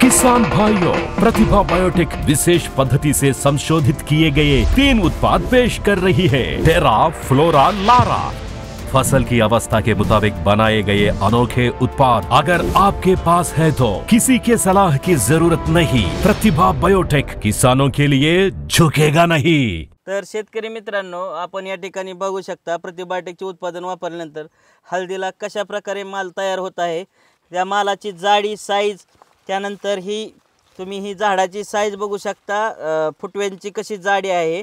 किसान भाइयों, प्रतिभा बायोटेक विशेष पद्धति से संशोधित किए गए 3 उत्पाद पेश कर रही है। टेरा, फ्लोरा, लारा। फसल की अवस्था के मुताबिक बनाए गए अनोखे उत्पाद अगर आपके पास है तो किसी के सलाह की जरूरत नहीं। प्रतिभा बायोटेक किसानों के लिए झुकेगा नहीं। तर शेतकरी मित्रांनो, आपण या ठिकाणी बघू शकता प्रतिभा बायोटेकचे उत्पादन वापरल्यानंतर हळदीला कशा प्रकारे माल तयार होत आहे। त्या मालाची जाडी, साईज, त्यानंतर तुम्ही ही झाडाची साईज बघू शकता, फुटव्यांची कशी जाडी आहे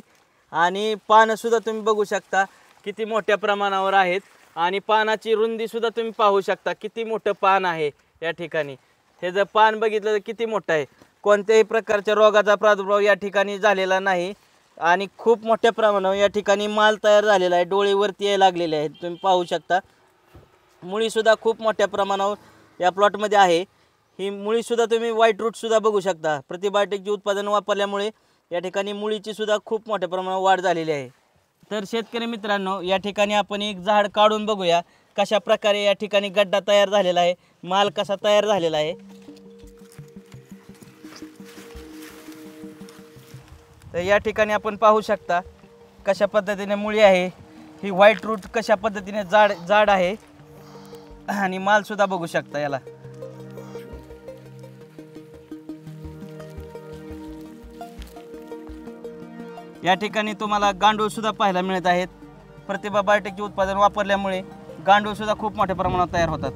आणि पानं सुद्धा तुम्ही बघू शकता किती मोठ्या प्रमाणावर आहेत आणि पानाची रुंदी सुद्धा तुम्ही पाहू शकता किती मोठं पान आहे या ठिकाणी। हे जर पान बघितलं तर किती मोठं आहे, कोणत्याही प्रकारच्या रोगाचा प्रादुर्भाव या ठिकाणी झालेला नाही आणि खूप मोठ्या प्रमाणावर या ठिकाणी माल तयार झालेला आहे। डोळे वरती यायला लागलेले आहेत, तुम्ही पाहू शकता। मुळी सुद्धा खूप मोठ्या प्रमाणावर या प्लॉट मध्ये आहे। ही मुळी सुद्धा तुम्ही व्हाईट रूट सुद्धा बघू शकता। प्रतिभा बायोटेकचे उत्पादन वापरल्यामुळे या ठिकाणी मुळीची सुद्धा खूप मोठ्या प्रमाणावर वाढ झालेली आहे। तर शेतकरी मित्रांनो, या ठिकाणी आपण एक झाड काढून बघूया कशा प्रकारे या ठिकाणी गड्डा तयार झालेला आहे, माल कसा तयार झालेला आहे। तर या ठिकाणी आपण पाहू शकता कशा पद्धतीने मुळी आहे, ही व्हाईट रूट कशा पद्धतीने जाड आहे आणि माल सुद्धा बघू शकता याला। या ठिकाणी तुम्हाला गांडूळ सुद्धा पाहायला मिळत आहेत। प्रतिभा बायोटेकचे उत्पादन वापरल्यामुळे गांडूळ सुद्धा खूप मोठ्या प्रमाणात तयार होतात।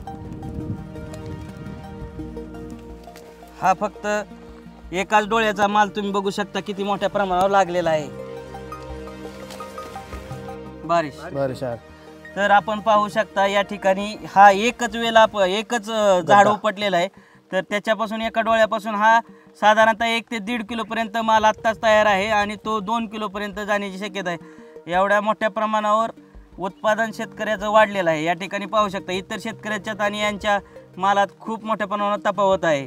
हा फक्त एकाच डोळ्याचा माल तुम्ही बघू शकता किती मोठ्या प्रमाणावर लागलेला आहे। बारिश तर आपण पाहू शकता या ठिकाणी हा एकच झाड उपटलेला आहे। तर त्याच्यापासून एका डोळ्यापासून हा साधारणतः 1 ते 1.5 किलो पर्यंत माल आत्ताच तयार आहे आणि तो 2 किलो पर्यंत जाण्याची शक्यता आहे। एवढ्या मोठ्या प्रमाणावर उत्पादन शेतकऱ्याचं वाढलेलं आहे। या ठिकाणी पाहू शकता इतर शेतकऱ्याच्यात आणि यांच्या मालात खूप मोठ्या प्रमाणात तफावत आहे।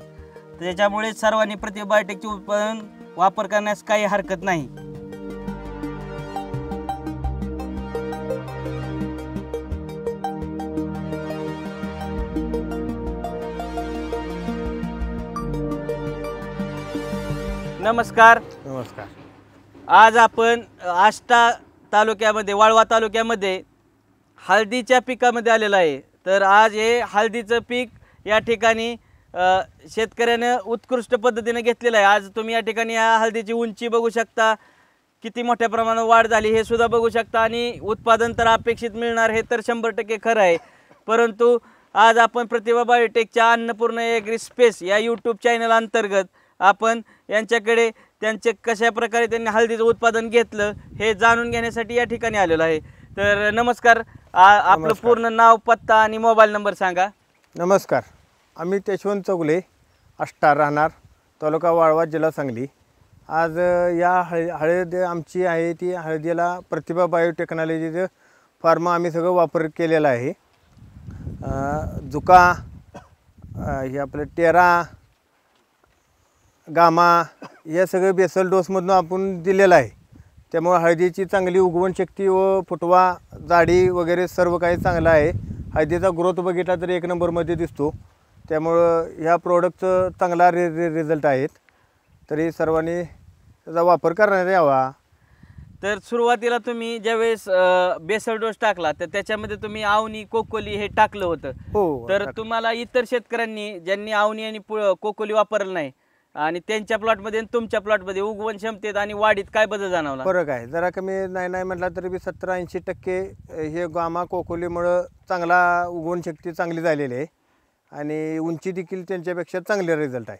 त्याच्यामुळे सर्वांनी प्रतिभा बायोटेकचे उत्पादन वापर करण्यास काही हरकत नाही। नमस्कार। आज आपण आष्टा तालुक्यामध्ये, वाळवा तालुक्यामध्ये हळदीच्या पिकामध्ये आलेलो आहे। तर आज हे हळदीचं पीक या ठिकाणी शेतकऱ्याने उत्कृष्ट पद्धतीने घेतलेलं आहे। आज तुम्ही या ठिकाणी या हळदीची उंची बघू शकता, किती मोठ्या प्रमाणात वाढ झाली हे सुद्धा बघू शकता आणि उत्पादन तर अपेक्षित मिळणार हे तर 100% खरं आहे। परंतु आज आपण प्रतिभा बायोटेकच्या अन्नपूर्णा एग्री स्पेस या यूट्यूब चॅनल अंतर्गत आपण यांच्याकडे त्यांचे कशा प्रकारे त्यांनी हळदीचं उत्पादन घेतलं हे जाणून घेण्यासाठी या ठिकाणी आलेलो आहे। तर नमस्कार, आपलं पूर्ण नाव, पत्ता आणि मोबाईल नंबर सांगा। नमस्कार, अमित यशवंत चौगले, आष्टा, राहणार, तालुका वाळवा, जिल्हा सांगली। आज या हळद आमची आहे ती हळदीला प्रतिभा बायोटेक्नॉलॉजीचं फार्मा आम्ही सगळं वापर केलेला आहे। जुका, हे आपलं टेरा, गामा या सगळे बेसल डोसमधून आपण दिलेलं आहे। त्यामुळे हळदीची चांगली उगवण शक्ती व फुटवा, जाडी वगैरे सर्व काही चांगलं आहे। हळदीचा ग्रोथ बघितला तर 1 नंबरमध्ये दिसतो। त्यामुळं ह्या प्रोडक्टचं चांगला रिझल्ट आहेत। तरी सर्वांनी त्याचा वापर करण्यात यावा। तर सुरुवातीला तुम्ही ज्यावेळेस बेसल डोस टाकला तर त्याच्यामध्ये तुम्ही आवनी, कोकोली हे टाकलं होतं। हो। तर तुम्हाला इतर शेतकऱ्यांनी ज्यांनी आवनी आणि कोकोली वापरलं नाही आणि त्यांच्या प्लॉटमध्ये आणि तुमच्या प्लॉटमध्ये उगवण क्षमतेत आणि वाढीत काय बदल जाणवला? फरक आहे, जरा कमी नाही म्हटला तरी 70-80% हे गामा कोकोलीमुळं चांगला उगवण शक्ती चांगली झालेली आहे आणि उंची देखील त्यांच्यापेक्षा चांगले रिझल्ट आहे।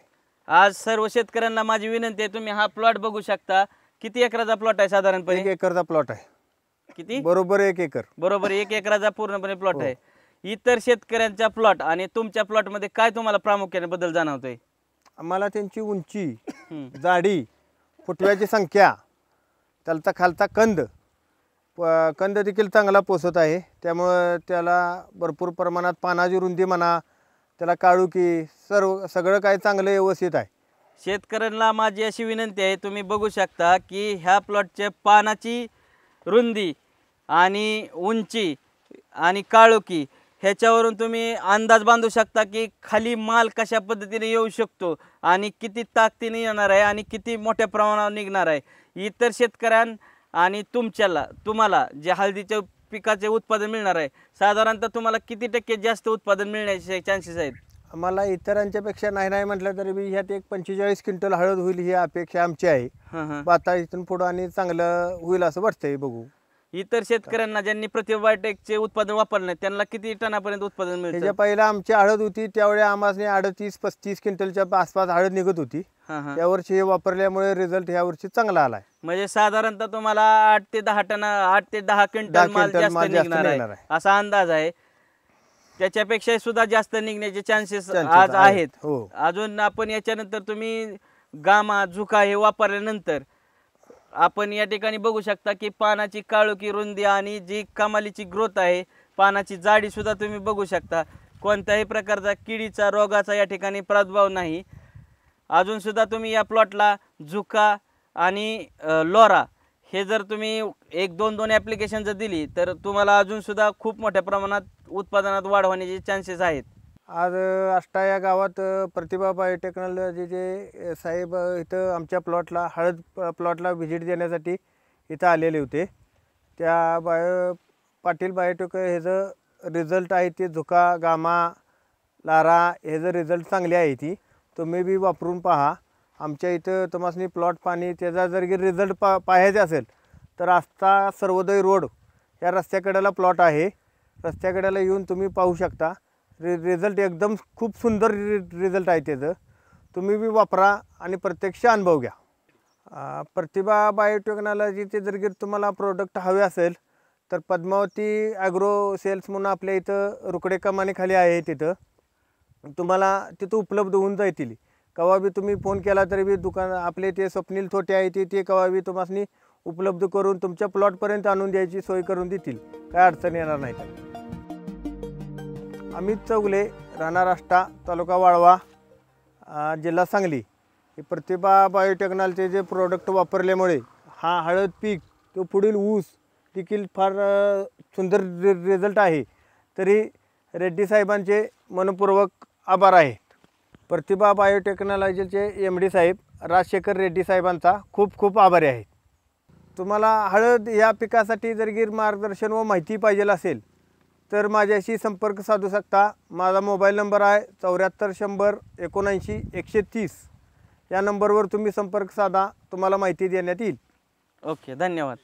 आज सर्व शेतकऱ्यांना माझी विनंती आहे, तुम्ही हा प्लॉट बघू शकता। किती एकराचा प्लॉट आहे साधारणपणे? 1 एकरचा प्लॉट आहे। किती? बरोबर 1 एकर। बरोबर 1 एकराचा पूर्णपणे प्लॉट आहे। इतर शेतकऱ्यांच्या प्लॉट आणि तुमच्या प्लॉटमध्ये काय तुम्हाला प्रामुख्याने बदल जाणवतोय? आम्हाला त्यांची उंची, जाडी, फुटव्याची संख्या, त्याचा खालचा कंद देखील चांगला पोसत आहे। त्यामुळे त्याला भरपूर प्रमाणात पानाची रुंदी म्हणा, त्याला काळुकी, सगळं काही चांगलं व्यवस्थित आहे। शेतकऱ्यांना माझी अशी विनंती आहे, तुम्ही बघू शकता की ह्या प्लॉटच्या पानाची रुंदी आणि उंची आणि काळोखी ह्याच्यावरून तुम्ही अंदाज बांधू शकता की खाली माल कशा पद्धतीने येऊ शकतो आणि किती ताकदीने येणार आहे आणि किती मोठ्या प्रमाणावर निघणार आहे. इतर शेतकऱ्यां आणि तुम्हाला जे हळदीच्या पिकाचे उत्पादन मिळणार आहे, साधारणतः तुम्हाला किती टक्के जास्त उत्पादन मिळण्याचे चान्सेस आहेत? आम्हाला इतरांच्या पेक्षा नाही म्हटलं तरी बी ह्यात एक 45 क्विंटल हळद होईल ही अपेक्षा आमची आहे. आता इथून पुढं आणि चांगलं होईल असं वाटतंय. बघू इतर शेतकऱ्यांना ज्यांनी प्रतिबायोटेकचे उत्पादन वापरले नाही त्यांना किती टनापर्यंत उत्पादन मिळतं? त्याच्या पहिला आमची हळद होती त्यावेळी आम्हाला 38-35 क्विंटलच्या आसपास हळद निघत होती. यावर्षी हे वापरल्यामुळे रिझल्ट यावर्षी चांगला आलाय. म्हणजे साधारणतः तुम्हाला 8 ते 10 क्विंटल माल जास्त निघणार आहे असा अंदाज आहे. त्याच्यापेक्षा सुद्धा जास्त निघण्याचे चान्सेस आज आहेत. अजून आपण याच्यानंतर तुम्ही गामा झुका हे वापरल्यानंतर आपण या ठिकाणी बघू शकता की पानाची काळोखी रुंदी आणि जी कमालीची ग्रोथ आहे, पानाची जाडी सुद्धा तुम्ही बघू शकता. कोणत्याही प्रकारचा किडीचा रोगाचा या ठिकाणी प्रादुर्भाव नाही. अजून सुद्धा तुम्ही या प्लॉटला झुका आणि लोरा हे जर तुम्ही 1-2 ॲप्लिकेशन जर दिली तर तुम्हाला अजून सुद्धा खूप मोठ्या प्रमाणात उत्पादनात वाढ होण्याचे चान्सेस आहेत. आज आष्टा या गावात प्रतिभा बायोटेक्नॉलॉजीचे साहेब इथं आमच्या हळद प्लॉटला व्हिजिट देण्यासाठी इथं आलेले होते. त्या पाटील बायोटेक ह्याचं रिझल्ट आहे ते झुका गामा लारा ह्याचं रिझल्ट चांगले आहे. ती तुम्ही बी वापरून पहा. आमच्या इथं तुम्हाला प्लॉट पाणी त्याचा जर रिझल्ट पाहायचा असेल तर आस्था सर्वोदय रोड या रस्त्याकडेला प्लॉट आहे. रस्त्याकडेला येऊन तुम्ही पाहू शकता. रिझल्ट एकदम खूप सुंदर रिझल्ट आहे त्याचं. तुम्ही बी वापरा आणि प्रत्यक्ष अनुभव घ्या. प्रतिभा बायोटेक्नॉलॉजीचे जर तुम्हाला प्रोडक्ट हवे असेल तर पद्मावती ॲग्रो सेल्स म्हणून आपल्या इथं रुकडे कमानीखाली आहे. तिथं तुम्हाला तिथं उपलब्ध होऊन जातील. केव्हा बी तुम्ही फोन केला तरी बी दुकान आपले ते स्वप्नील थोटे आहे ते केव्हा बी तुम्हाला उपलब्ध करून तुमच्या प्लॉटपर्यंत आणून द्यायची सोय करून देतील. काय अडचण येणार नाही. अमित चौगले, राहणार आष्टा, तालुका वाळवा, जिल्हा सांगली. हे प्रतिभा बायोटेक्नॉलॉजीचे जे प्रोडक्ट वापरल्यामुळे हा हळद पीक तो पुढील ऊस देखील फार सुंदर रिझल्ट आहे. तरी रेड्डी साहेबांचे मनपूर्वक आभार आहेत. प्रतिभा बायोटेक्नॉलॉजीचे MD साहेब राजशेखर रेड्डी साहेबांचा खूप खूप आभारी आहेत. तुम्हाला हळद या पिकासाठी जर मार्गदर्शन व माहिती पाहिजे असेल तर माझ्याशी संपर्क साधू शकता. माझा मोबाईल नंबर आहे 74 100 79 130. या नंबरवर तुम्ही संपर्क साधा. तुम्हाला माहिती देण्यात येईल. ओके, धन्यवाद.